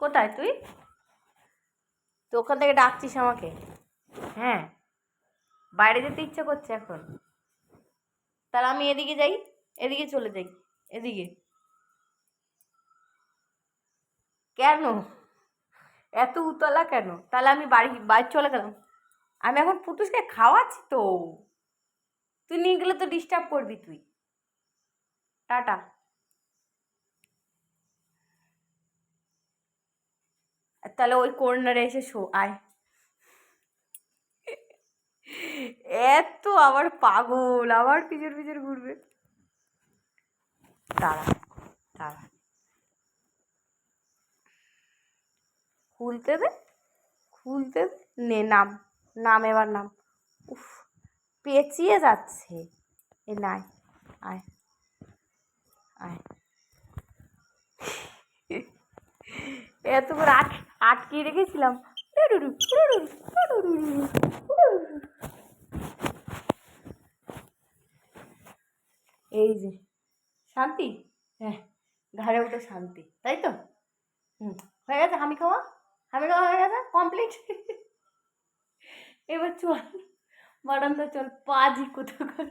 কোথায় তুই? তো ওখান থেকে ডাকছিস আমাকে? হ্যাঁ, বাইরে যেতে ইচ্ছা করছে এখন। তাহলে আমি এদিকে যাই, এদিকে চলে যাই, এদিকে। কেন এত উতলা কেন? তাহলে আমি বাড়ি চলে গেলাম। আমি এখন পুটুসকে খাওয়াচ্ছি তো। তুই নিয়ে গেলে তো ডিস্টার্ব করবি তুই। টাটা। তাহলে ওই কর্নারে এসে শো আয়। এত আবার পাগল, আবার পিছন পিছন ঘুরবে। দাঁড়া, দাঁড়া, খুলতে দে, খুলতে দে। নে নাম, নাম এবার নাম। উফ, পেঁচিয়ে যাচ্ছে। এ নাই, আয়, আয়। এত করে আটকিয়ে রেখেছিলাম। এই যে শান্তি। হ্যাঁ, ঘাড়ে উঠে শান্তি, তাই তো? হুম, হয়ে গেছে হামি খাওয়া। হামি খাওয়া হয়ে গেছে কমপ্লিট। এবার চল বারান্দা, চল পাজি কোথাকার।